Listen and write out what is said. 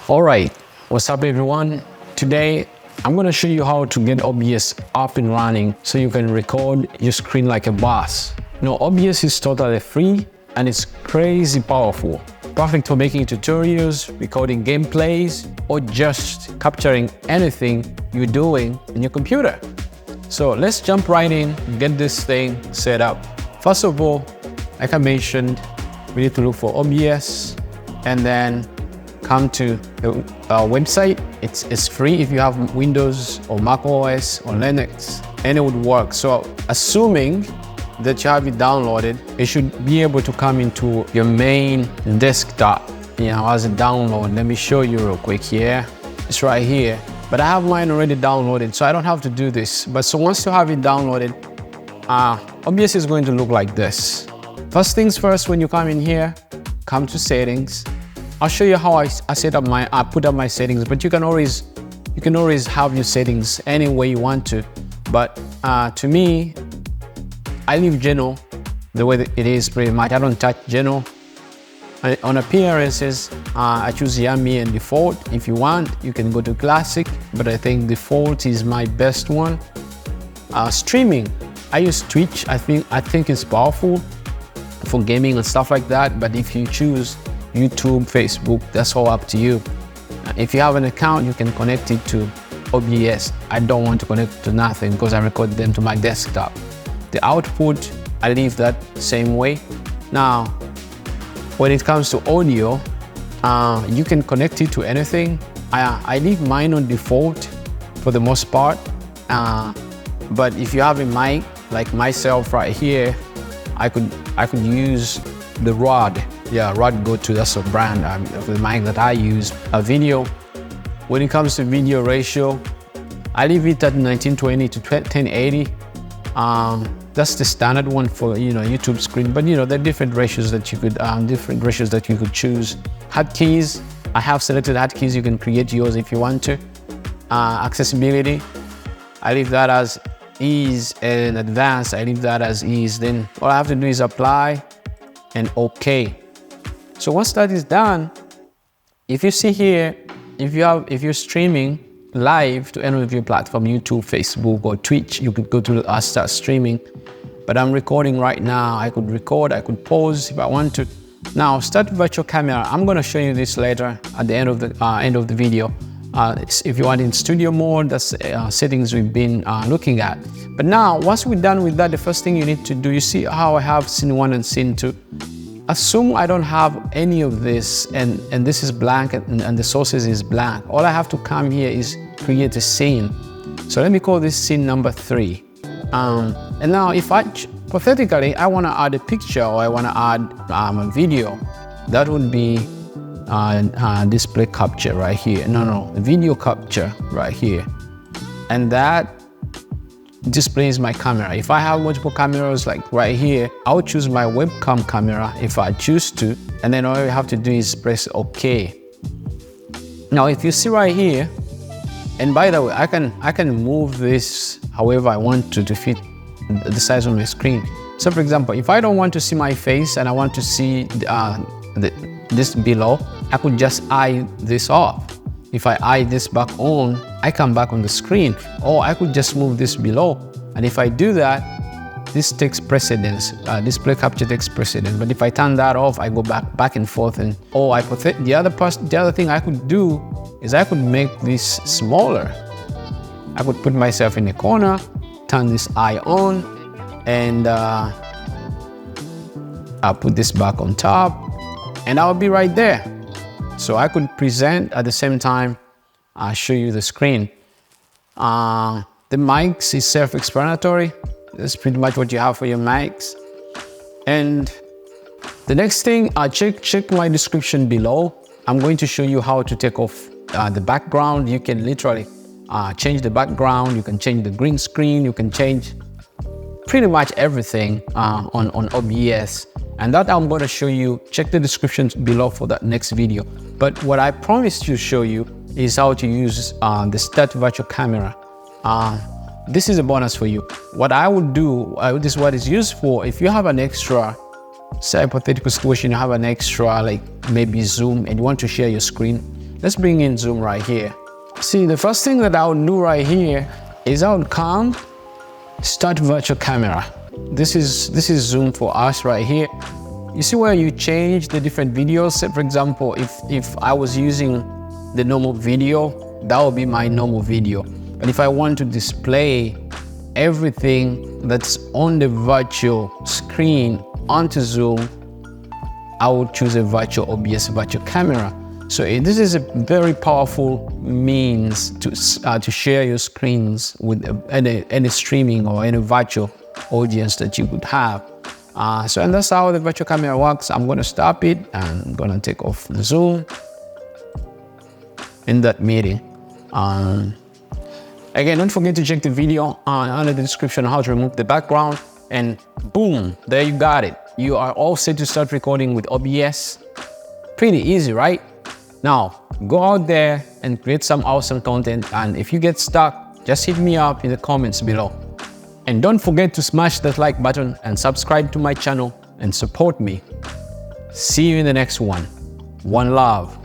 All right, what's up everyone? Today, I'm gonna show you how to get OBS up and running so you can record your screen like a boss. Now, OBS is totally free and it's crazy powerful. Perfect for making tutorials, recording gameplays, or just capturing anything you're doing in your computer. So let's jump right in and get this thing set up. First of all, like I mentioned, we need to look for OBS and then come to the website. It's free if you have Windows or Mac OS or Linux, and it would work. So assuming that you have it downloaded, it should be able to come into your main desktop, as a download. Let me show you real quick here. It's right here, but I have mine already downloaded, so I don't have to do this. But so once you have it downloaded, OBS is going to look like this. First things first, when you come in here, come to settings. I'll show you how I set up I put up my settings, but you can always have your settings any way you want to. But to me, I leave general the way that it is pretty much. I don't touch general. On appearances, I choose Yummy and default. If you want, you can go to classic, but I think default is my best one. Streaming, I use Twitch. I think it's powerful for gaming and stuff like that. But if you choose YouTube, Facebook, that's all up to you. If you have an account, you can connect it to OBS. I don't want to connect to nothing because I record them to my desktop. The output, I leave that same way. Now, when it comes to audio, you can connect it to anything. I leave mine on default for the most part. But if you have a mic like myself right here, I could use the Rode. Yeah, Rode Go-To, that's a brand of the mic that I use. A video, when it comes to video ratio, I leave it at 1920 to 1080. That's the standard one for YouTube screen. But there are different ratios that you could choose. Hotkeys, I have selected hotkeys. You can create yours if you want to. Accessibility, I leave that as ease, and advanced, I leave that as ease. Then all I have to do is apply and OK. So once that is done, if you see here, if you're streaming live to any of your platform, YouTube, Facebook, or Twitch, you could go to start streaming. But I'm recording right now. I could record, I could pause if I want to. Now start virtual camera. I'm going to show you this later at the end of the video. If you want in studio mode, that's settings we've been looking at. But now, once we're done with that, the first thing you need to do, you see how I have scene 1 and scene 2. Assume I don't have any of this, and this is blank, and the sources is blank. All I have to come here is create a scene. So let me call this scene number 3. And now, if hypothetically I want to add a picture or I want to add a video, that would be display capture right here. No, video capture right here, and that displays my camera. If I have multiple cameras like right here, I'll choose my webcam camera if I choose to, and then all you have to do is press OK. Now if you see right here, and by the way, I can move this however I want to fit the size of my screen. So for example, if I don't want to see my face and I want to see this below, I could just eye this off. If I eye this back on, I come back on the screen, or I could just move this below. And if I do that, this takes precedence. Display capture takes precedence. But if I turn that off, I go back and forth. And the other thing I could do is I could make this smaller. I could put myself in the corner, turn this eye on, and I'll put this back on top, and I'll be right there. So I could present at the same time, show you the screen. The mics is self-explanatory. That's pretty much what you have for your mics. And the next thing, check my description below. I'm going to show you how to take off the background. You can literally change the background. You can change the green screen. You can change pretty much everything on OBS. And that I'm going to show you. Check the description below for that next video. But what I promised to show you is how to use the Start Virtual Camera. This is a bonus for you. What I would do, this is what it's used for. If you have an extra, say hypothetical situation, you have an extra like maybe Zoom and you want to share your screen, Let's bring in Zoom right here. See, the first thing that I would do right here is I would come, start virtual camera. This is Zoom for us right here. You see where you change the different videos. Say for example, if I was using the normal video, that would be my normal video. But if I want to display everything that's on the virtual screen onto Zoom, I would choose a virtual OBS virtual camera. So this is a very powerful means to share your screens with any streaming or any virtual audience that you would have. And that's how the virtual camera works. I'm going to stop it and I'm going to take off the Zoom in that meeting. Again, don't forget to check the video under the description on how to remove the background, and boom, there you got it. You are all set to start recording with OBS. Pretty easy, right? Now, go out there and create some awesome content, and if you get stuck, just hit me up in the comments below. And don't forget to smash that like button and subscribe to my channel and support me. See you in the next one. One love.